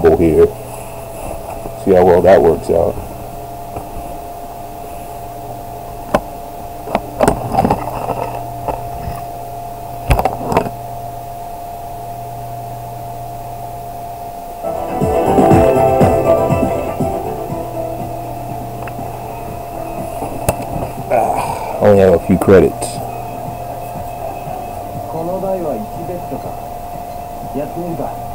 combo here. See how well that works out. I only have a few credits. この台は1ベッドか。やってみるか。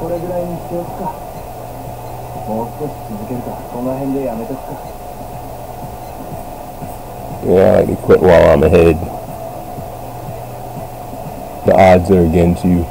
これぐらいにしておくか。もう少し続けるか。この辺でやめとくか。Yeah, I can quit while I'm ahead. The odds are against you.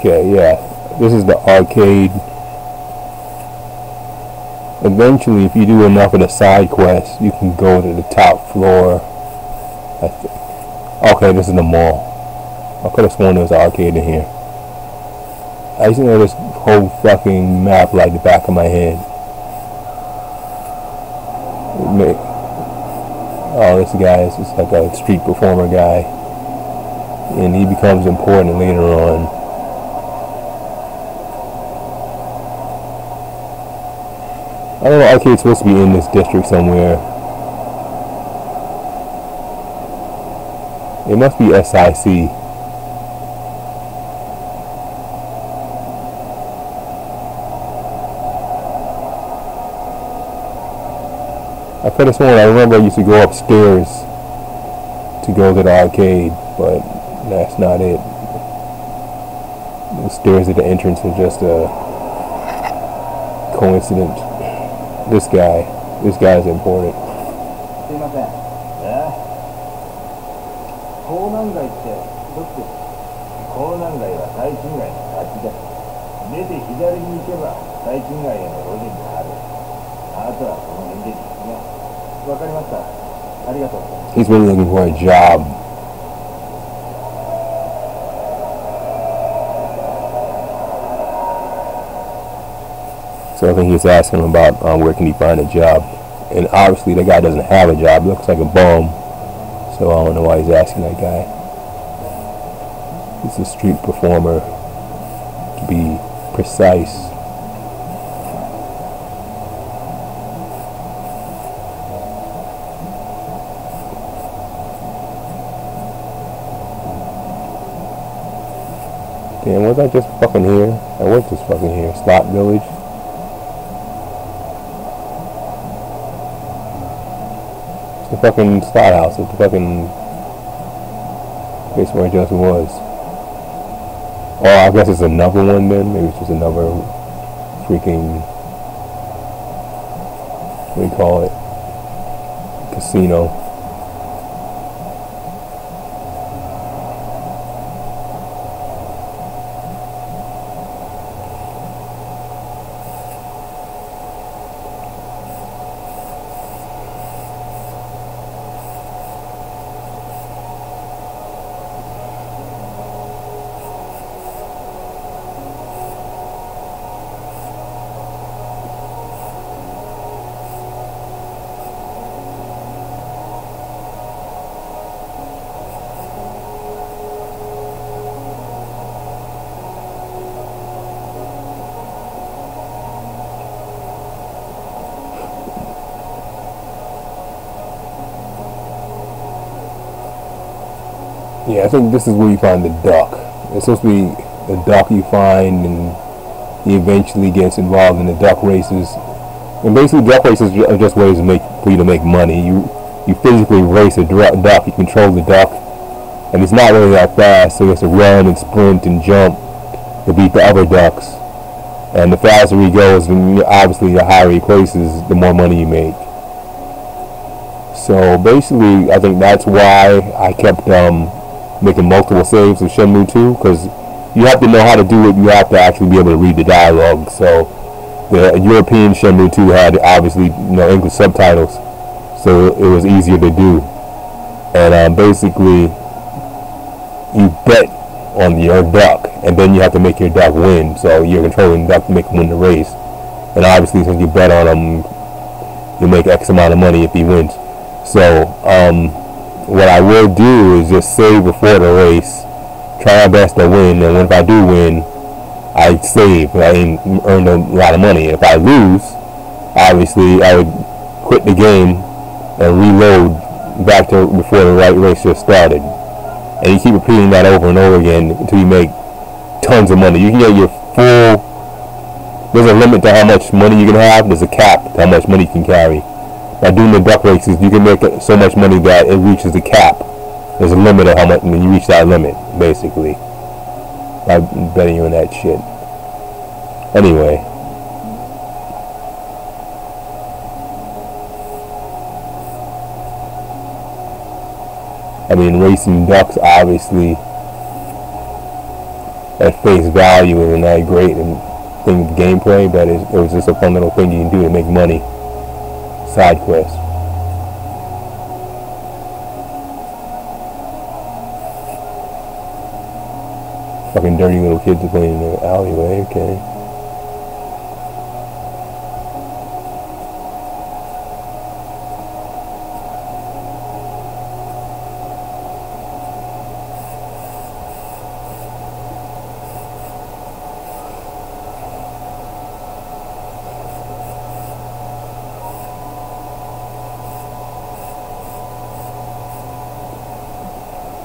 Okay, yeah, this is the arcade. Eventually, if you do enough of the side quests, you can go to the top floor. Okay, this is the mall. I could have sworn there was an arcade in here. I used to know this whole fucking map like the back of my head. Oh, this guy is just like a street performer guy. And he becomes important later on. I don't know, arcade's supposed to be in this district somewhere. It must be SIC. I could have sworn I remember I used to go upstairs to go to the arcade, but that's not it. The stairs at the entrance are just a coincidence. This guy is important. すいません。港南街ってどっちです？港南街は大金街の先です。出て左に行けば大金街への路地にある。あとはその辺でですね。わかりました。あ He's really looking for a job. So I think he's asking him about where can he find a job. And obviously the guy doesn't have a job. Looks like a bum. So I don't know why he's asking that guy. He's a street performer, to be precise. Damn, was I just fucking here? I was just fucking here. Slot Village. It's the fucking slot house. It's the fucking place where I just was. Oh, I guess it's another one then. Maybe it's just another freaking, what do you call it? Casino. Yeah, I think this is where you find the duck. It's supposed to be the duck you find, and he eventually gets involved in the duck races. And basically, duck races are just ways to for you to make money. You physically race a duck. You control the duck, and it's not really that fast, so you have to run and sprint and jump to beat the other ducks. And the faster he goes, and obviously the higher he places, the more money you make. So basically, I think that's why I kept making multiple saves of Shenmue 2, because you have to know how to do it. You have to actually be able to read the dialogue. So the European Shenmue 2 had obviously English subtitles, so it was easier to do. And basically, you bet on your duck, and then you have to make your duck win. So you're controlling the duck to make him win the race. And obviously, since you bet on him, you make X amount of money if he wins. So what I will do is just save before the race, try my best to win, and if I do win, I save. I earn a lot of money. If I lose, obviously I would quit the game and reload back to before the race just started. And you keep repeating that over and over again until you make tons of money. You can get your full. There's a limit to how much money you can have. There's a cap to how much money you can carry. By doing the duck races, you can make so much money that it reaches the cap. There's a limit of how much when you reach that limit, basically. By betting you on that shit. Anyway. I mean, racing ducks, obviously, at face value isn't that great thing of gameplay, but it was just a fun little thing you can do to make money. Side quest. Fucking dirty little kids are playing in the alleyway, okay.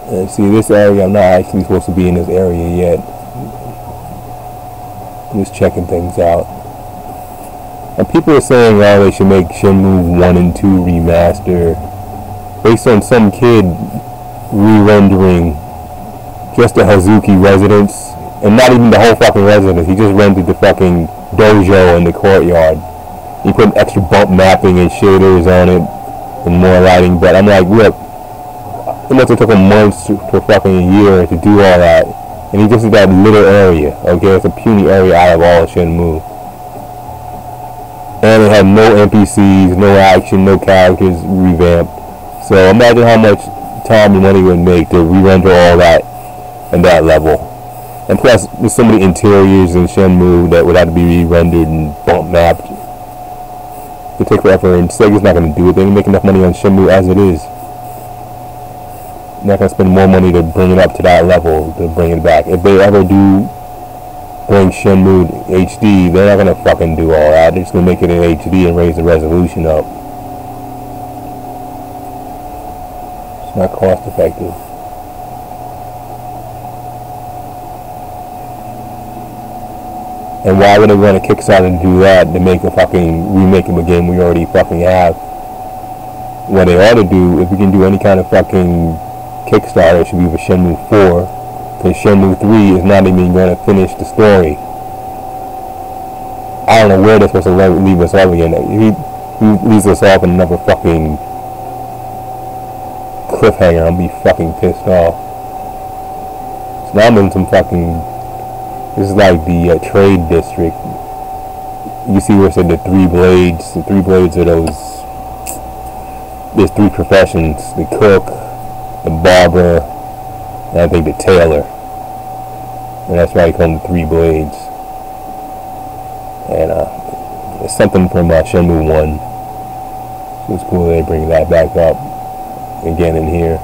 And see, this area, I'm not actually supposed to be in this area yet. I'm just checking things out. And people are saying, oh, they should make Shenmue 1 and 2 remaster based on some kid re-rendering just the Hazuki residence, and not even the whole fucking residence. He just rendered the fucking dojo in the courtyard. He put extra bump mapping and shaders on it and more lighting, but I'm like, look, it must have took him months to fucking a year to do all that, and he just did that little area. Okay, it's a puny area out of all of Shenmue, and it had no NPCs, no action, no characters revamped. So imagine how much time and money it would make to re-render all that in that level. And plus, there's so many interiors in Shenmue that would have to be re-rendered and bump mapped. It would take forever, and Sega's not going to do it. They didn't make enough money on Shenmue as it is. They're not going to spend more money to bring it up to that level, to bring it back. If they ever do bring Shenmue HD, they're not going to fucking do all that. They're just going to make it in HD and raise the resolution up. It's not cost effective. And why would they run a Kickstarter to do that, to make a fucking remake of a game we already fucking have? What they ought to do, if we can do any kind of fucking Kickstarter, it should be for Shenmue 4. Because Shenmue 3 is not even going to finish the story. I don't know where they're supposed to leave us off again. If he leaves us off in another fucking cliffhanger, I'll be fucking pissed off. So now I'm in some fucking... This is like the trade district. You see where it said the 3 blades. The 3 blades are those... There's 3 professions. The cook, the barber, and I think the tailor. And that's why I call them the 3 blades. And it's something from Shenmue 1. So it's cool they bring that back up again in here.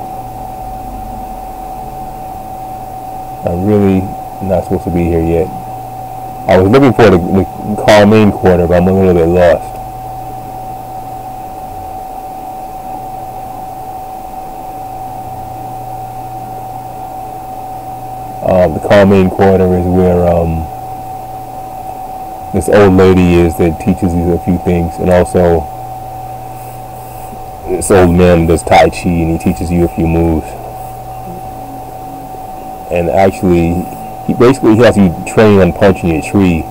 I'm really not supposed to be here yet. I was looking for the main quarter, but I'm a little bit lost. The main quarter is where this old lady is that teaches you a few things, and also this old man does Tai Chi and he teaches you a few moves. And actually, he has you train on punching a tree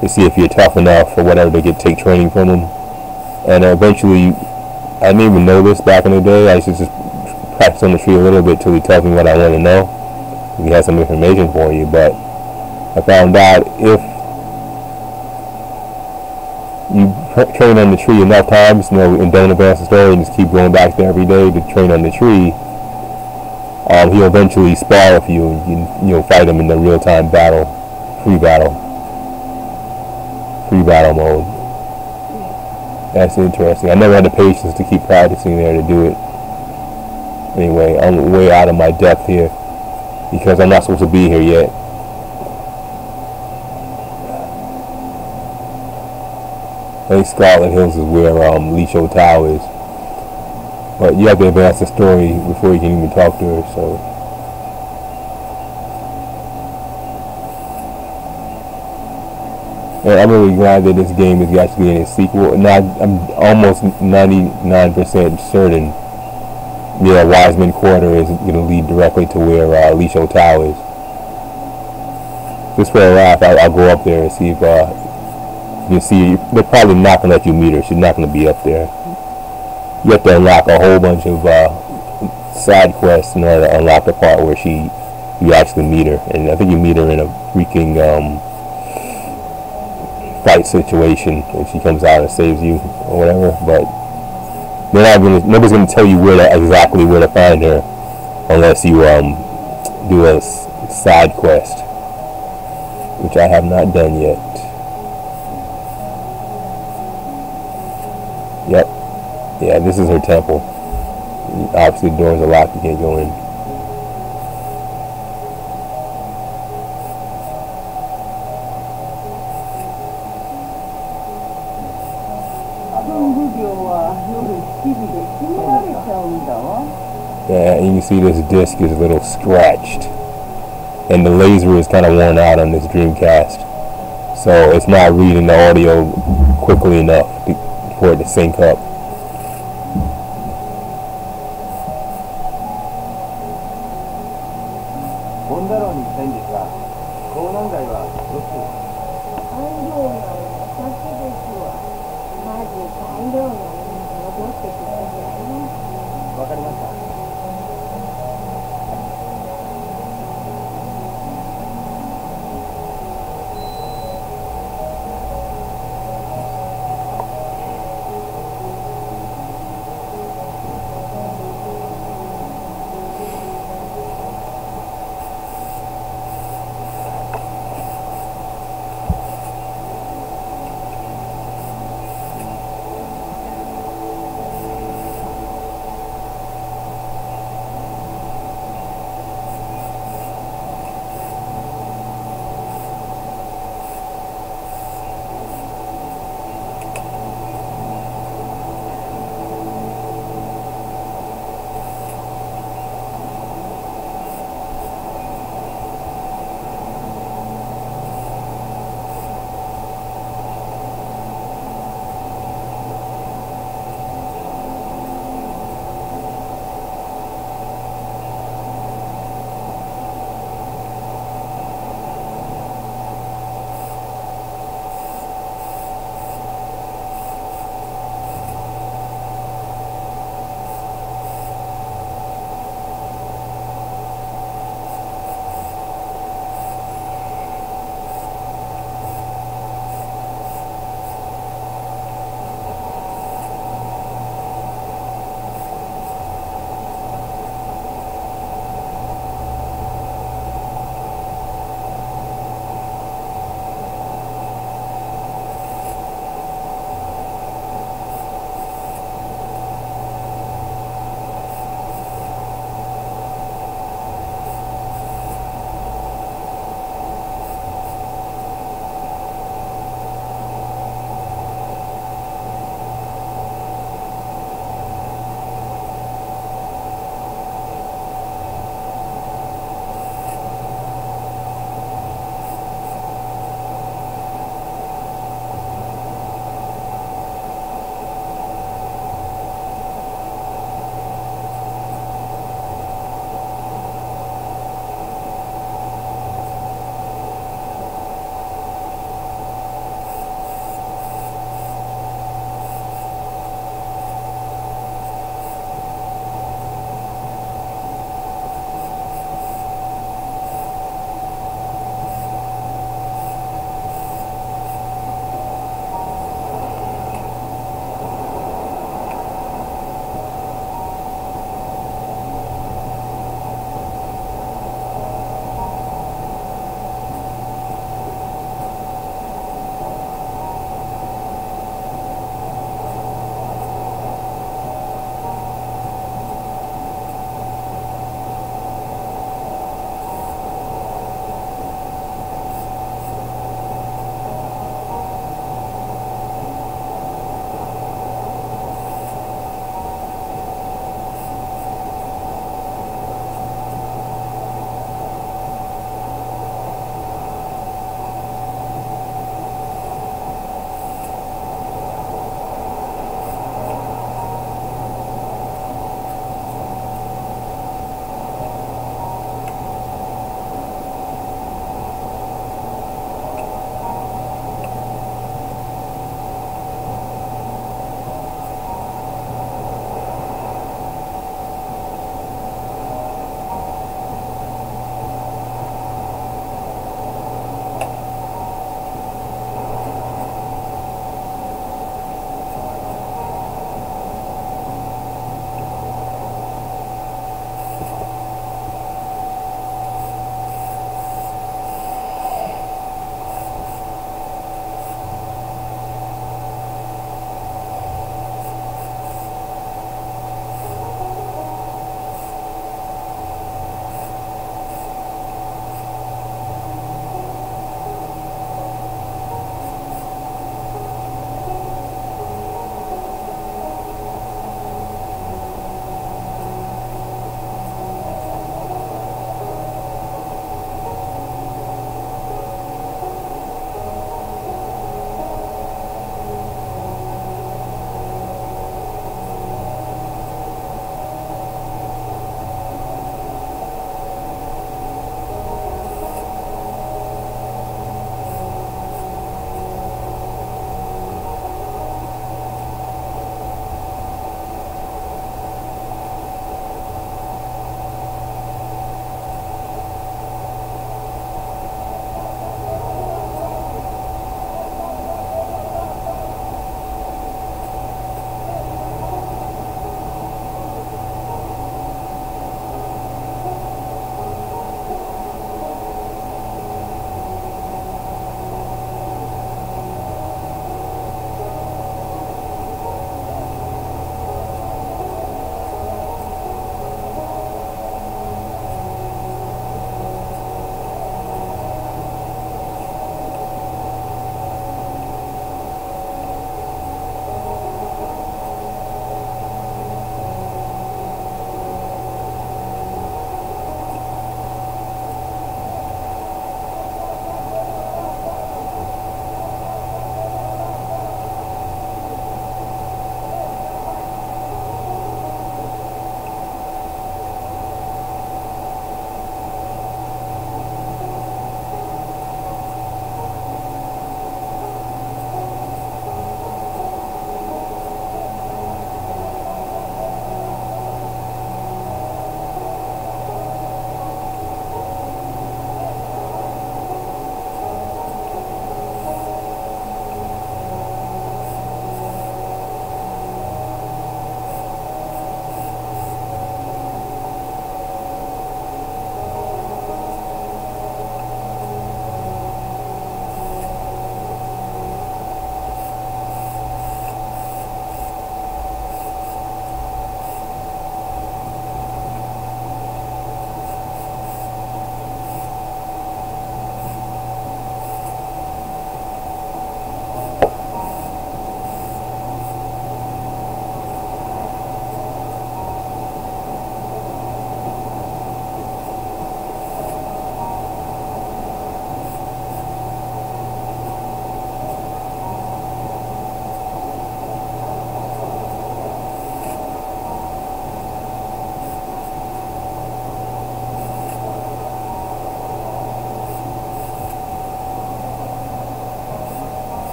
to see if you're tough enough or whatever to take training from him. And eventually, I didn't even know this back in the day. I used to just practice on the tree a little bit till he tells me what I want to know. He has some information for you, but I found out if you train on the tree enough times, and don't advance the story and just keep going back there every day to train on the tree, he'll eventually spar with you, and you'll fight him in the real-time battle, free battle mode. That's interesting. I never had the patience to keep practicing there to do it. Anyway, I'm way out of my depth here because I'm not supposed to be here yet. I think Scarlet Hills is where Lisho Tao is. But you have to advance the story before you can even talk to her, so... And I'm really glad that this game is actually in a sequel. And I'm almost 99% certain Wiseman Quarter is going to lead directly to where Lisho Tao is. Just for a laugh, I'll go up there and see if you see. They're probably not going to let you meet her. She's not going to be up there. You have to unlock a whole bunch of side quests in order to unlock the part where you actually meet her. And I think you meet her in a freaking fight situation, and she comes out and saves you or whatever. But nobody's gonna tell you exactly where to find her unless you do a side quest, which I have not done yet. Yep. Yeah, this is her temple. Obviously the doors are locked, you can't go in. Yeah, you can see this disc is a little scratched. And the laser is kind of worn out on this Dreamcast. So it's not reading the audio quickly enough for it to sync up.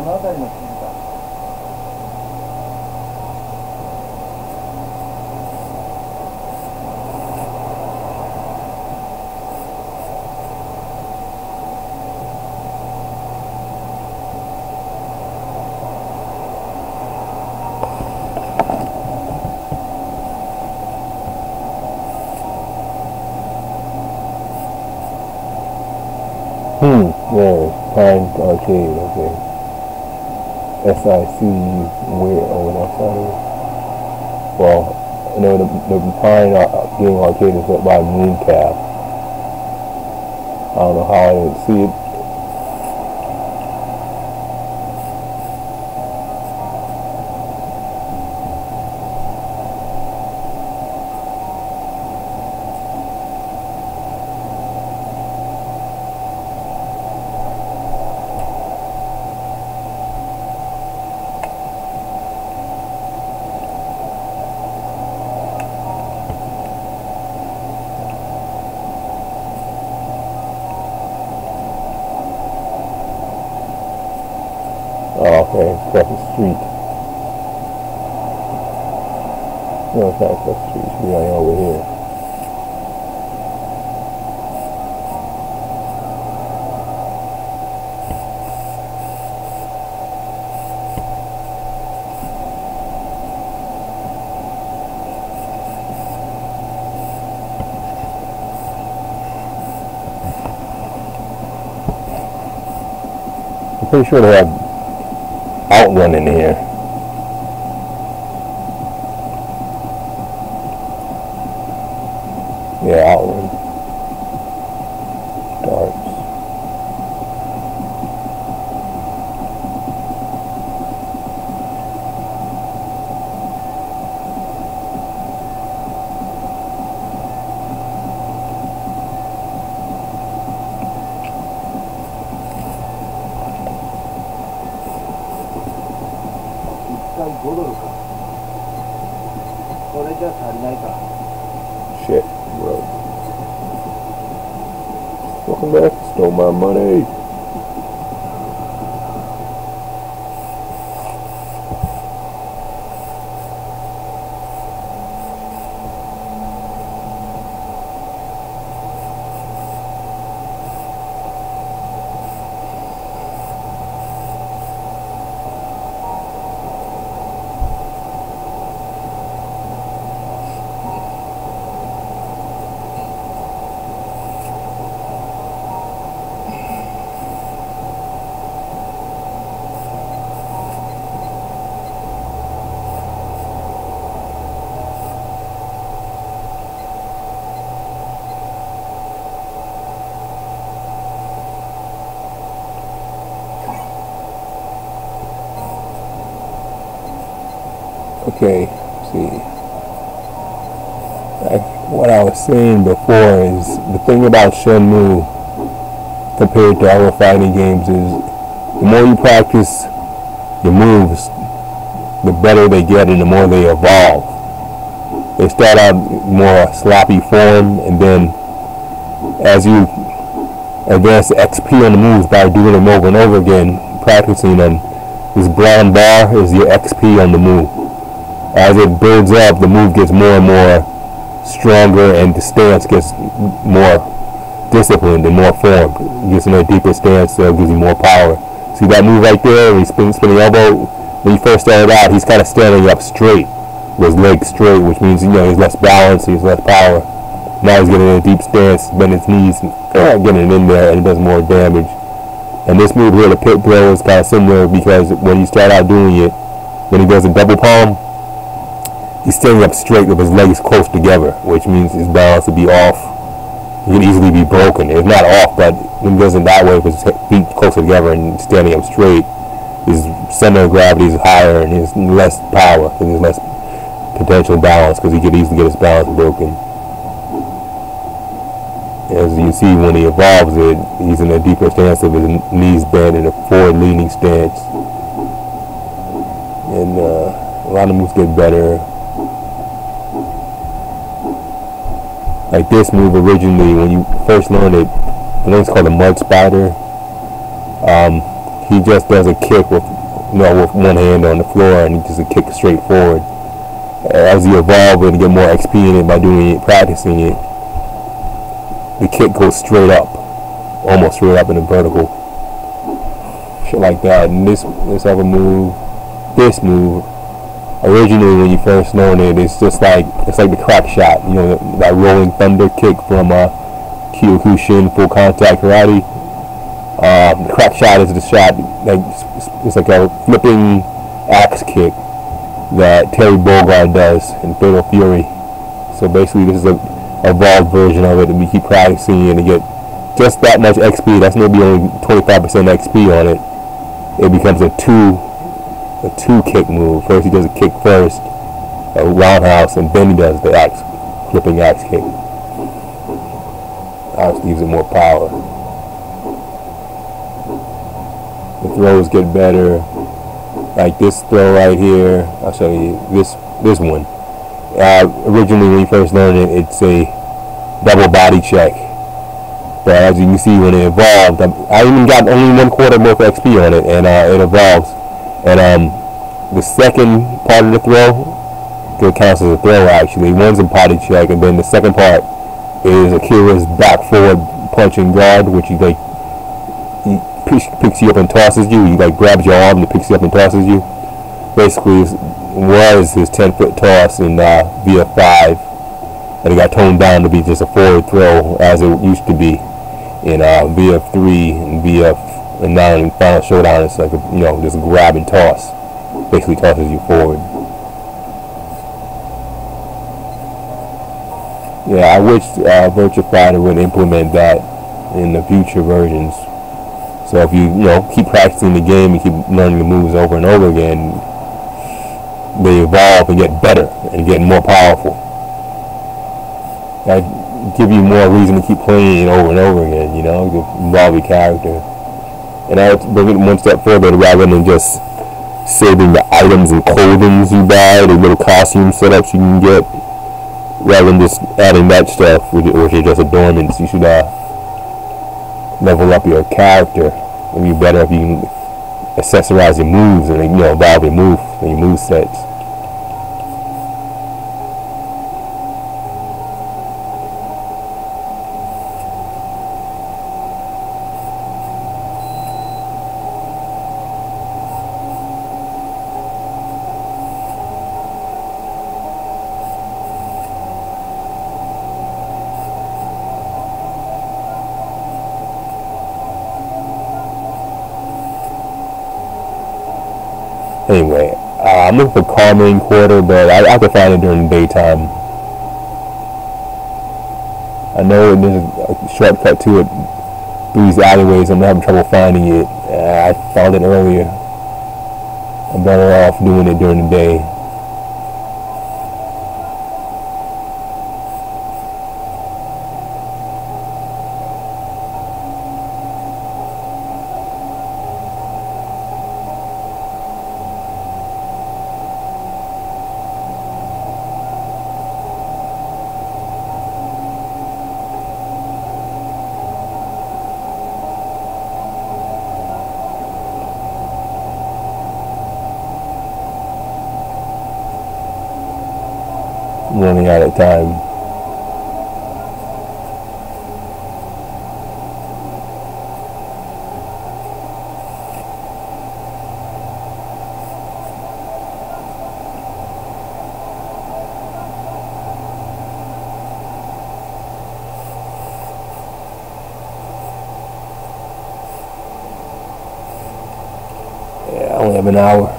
この辺りの地図か。Yeah, Pine Arcade, okay. SIC, where, oh, that's not it. Well, I know the Pine Game Arcade is up by Mooncap. I don't know how I didn't see it. Oh, okay, across the street. No, it's not across the street. It should be right over here. I'm pretty sure they have Outrun in here. Yeah, Outrun. Darts.$5ドルか。これじゃ足りないか。Shit, bro. Welcome back. Stole my money. Okay, see. What I was saying before is the thing about Shenmue compared to other fighting games is the more you practice your moves, the better they get and the more they evolve. They start out more sloppy form, and then as you advance the XP on the moves by doing them over and over again, practicing them, this brown bar is your XP on the move. As it builds up, the move gets more and more stronger, and the stance gets more disciplined and more formed. It gets in a deeper stance, so it gives you more power. See that move right there, when he's spinning elbow? When he first started out, he's kind of standing up straight, with his legs straight, which means, you know, he's less balance, he's less power. Now he's getting in a deep stance, bending his knees, and getting it in there, and it does more damage. And this move here, the pit throw, is kind of similar, because when you start out doing it, when he does a double palm, he's standing up straight with his legs close together, which means his balance would be off. He can easily be broken. It's not off, but when he does it that way, with his feet close together and standing up straight, his center of gravity is higher and he's less power, and there's less potential balance, because he could easily get his balance broken. As you see, when he evolves it, he's in a deeper stance of his knees bent in a forward-leaning stance. And a lot of moves get better. Like this move originally, when you first learned it, I think it's called a mud spider. he just does a kick with, with one hand on the floor, and he just a kick straight forward. As you evolve and get more XP in it by doing it, practicing it, the kick goes straight up, almost straight up in a vertical, shit like that. And this other move, originally when you first learn it, it's like the crack shot, that rolling thunder kick from Kyokushin full contact karate. The crack shot is the shot, it's like a flipping axe kick that Terry Bogard does in Fatal Fury. So basically this is a evolved version of it, and we keep practicing it and get just that much XP. That's maybe only 25% XP on it. It becomes a two kick move. First he does a kick first, a roundhouse, and then he does the flipping axe kick. Obviously gives it more power. The throws get better. Like this throw right here, I'll show you this one. Originally when you first learn it, it's a double body check, but as you can see when it evolved, I even got only 1/4 more XP on it, and it evolves. And the second part of the throw, it counts as a throw actually. One's a body check, and then the second part is Akira's back forward punching guard, which he picks you up and tosses you. He grabs your arm and picks you up and tosses you. Basically, it was his 10-foot toss in VF5, and it got toned down to be just a forward throw as it used to be in VF3 and now in Final Showdown it's like just grab and toss. Basically tosses you forward. Yeah, I wish Virtua Fighter would implement that in the future versions. So if you keep practicing the game and keep learning the moves over and over again, they evolve and get better and get more powerful. That give you more reason to keep playing it over and over again. To evolve your character. And I would bring it one step further, rather than just saving the items and clothing you buy, the little costume setups you can get, rather than just adding that stuff, which are just adornments. You should level up your character. It would be better if you can accessorize your moves and evolve your move sets. Anyway, I'm looking for Carmine Quarter, but I can find it during the daytime. I know there's a shortcut to it through these alleyways. I'm having trouble finding it. I found it earlier. I'm better off doing it during the day. Running out of time. Yeah, I only have an hour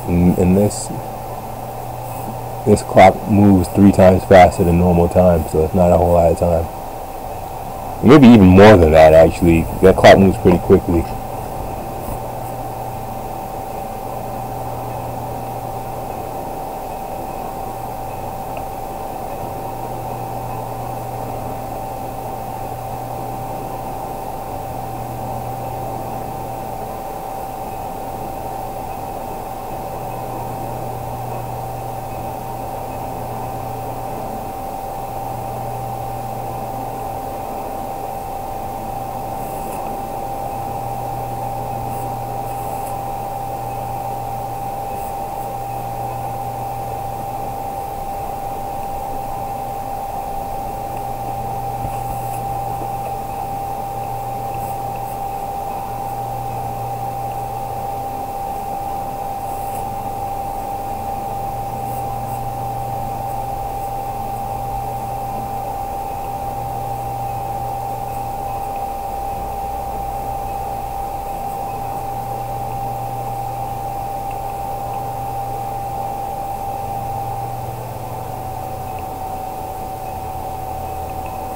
in this. This clock moves 3 times faster than normal time, so it's not a whole lot of time. Maybe even more than that, actually. That clock moves pretty quickly.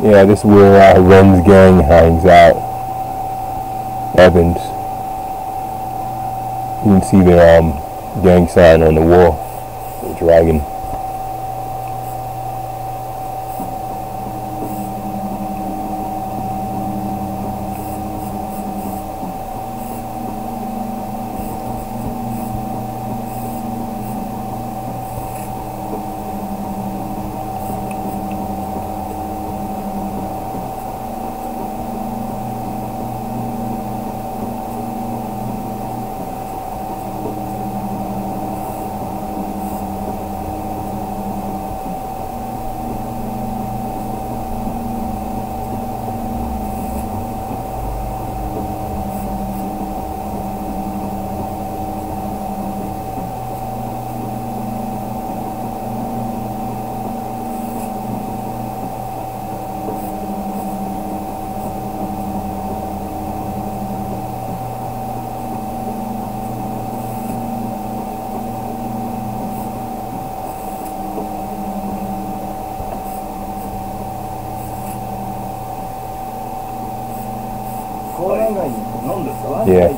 Yeah, this is where Ren's gang hangs out. Evans. You can see their gang sign on the wall. The dragon. Yeah.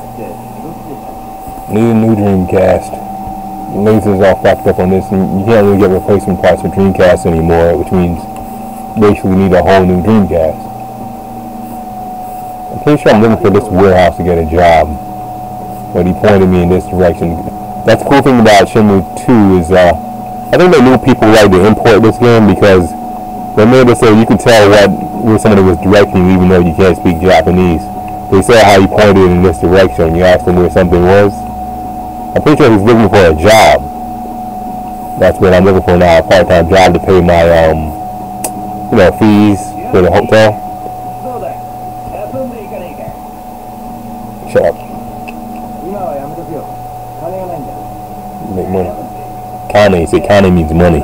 Need a new Dreamcast. The lasers all fucked up on this, and you can't really get replacement parts for Dreamcast anymore, which means basically need a whole new Dreamcast. I'm pretty sure I'm looking for this warehouse to get a job, but he pointed me in this direction. That's the cool thing about Shenmue 2 is I think they knew people like to import this game because they made it so you could tell where somebody was directing you even though you can't speak Japanese. They saw how he pointed in this direction. You asked him where something was. I'm pretty sure he's looking for a job. That's what I'm looking for now, a part-time job to pay my, fees for the hotel. Shut up. Make money. Kane, he said Kane means money.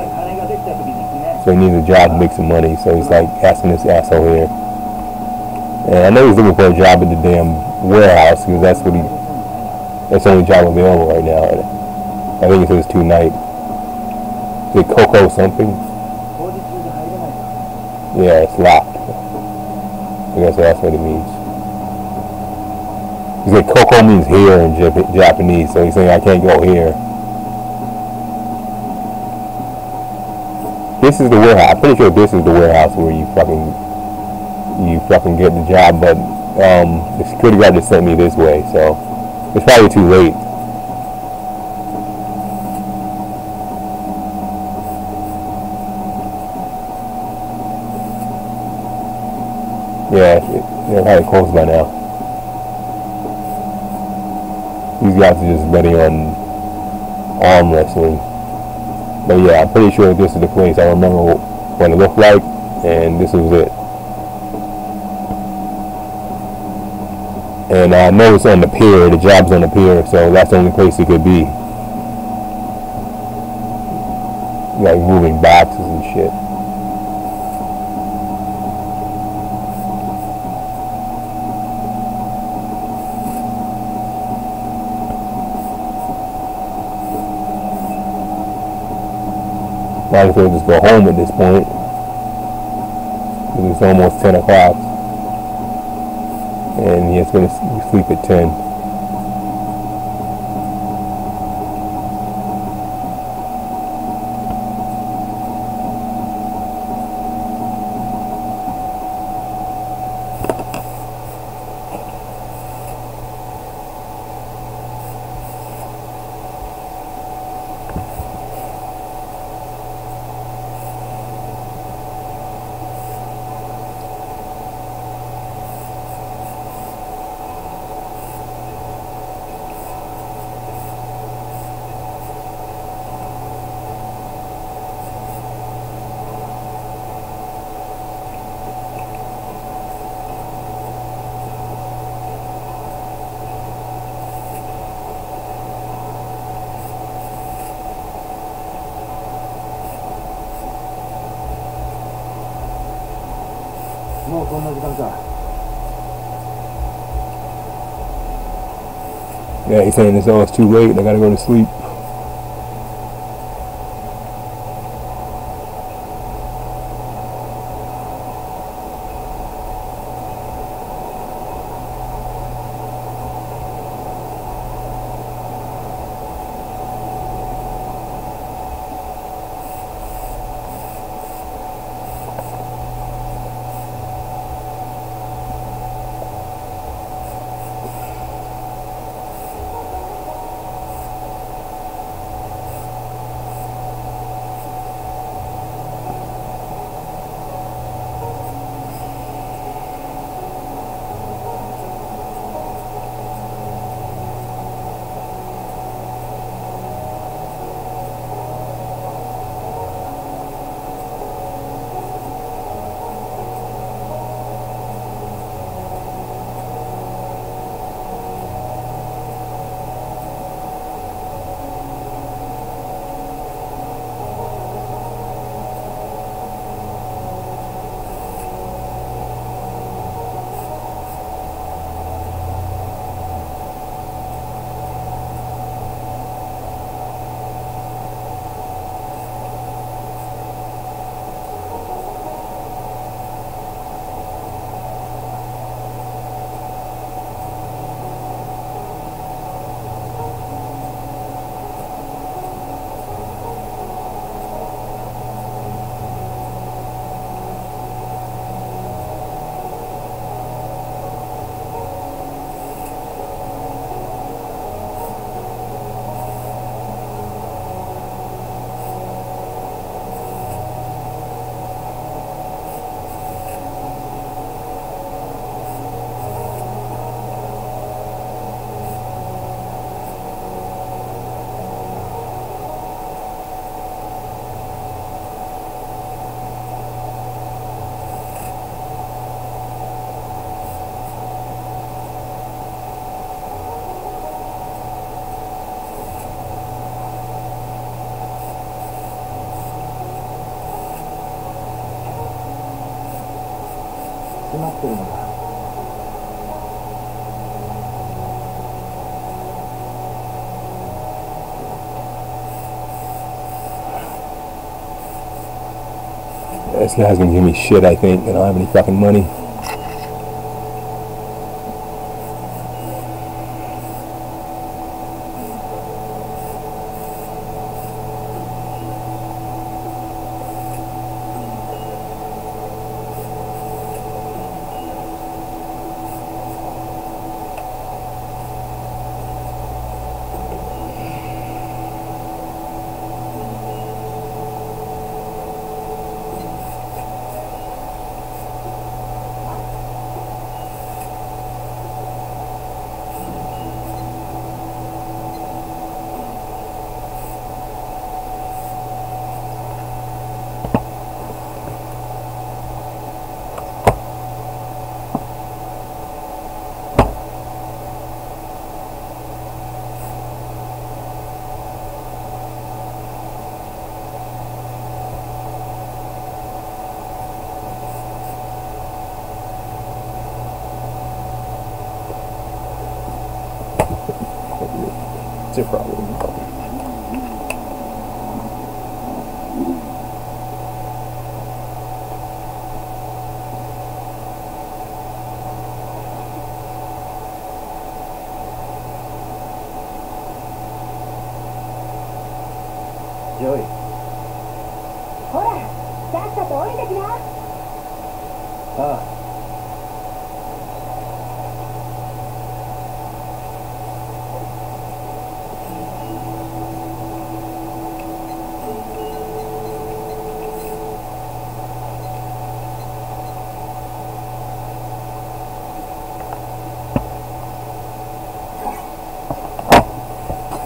So he needs a job to make some money. So he's like asking this asshole here. And I know he's looking for a job at the damn warehouse because that's the only job available right now. I think it says tonight. Is it Coco something? Yeah, it's locked. I guess that's what it means. He said Coco means here in Japanese, so he's saying I can't go here. This is the warehouse. I'm pretty sure this is the warehouse where you fucking get the job, but the security guard just sent me this way, so it's probably too late. Yeah, they're probably closed by now. These guys are just betting on arm wrestling. But yeah, I'm pretty sure this is the place. I remember what it looked like, and this was it. And I know it's on the pier, the job's on the pier, so that's the only place it could be. Like moving boxes and shit. Might as well just go home at this point. Because it's almost 10 o'clock. And he's going to sleep at 10. Yeah, he's saying it's too late and I gotta go to sleep. 始まってるのだ。This guy's gonna give me shit, I think. I don't have any fucking money. It's a problem. Joey. ほら、さっさと降りてきな。ああ。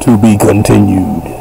To be continued.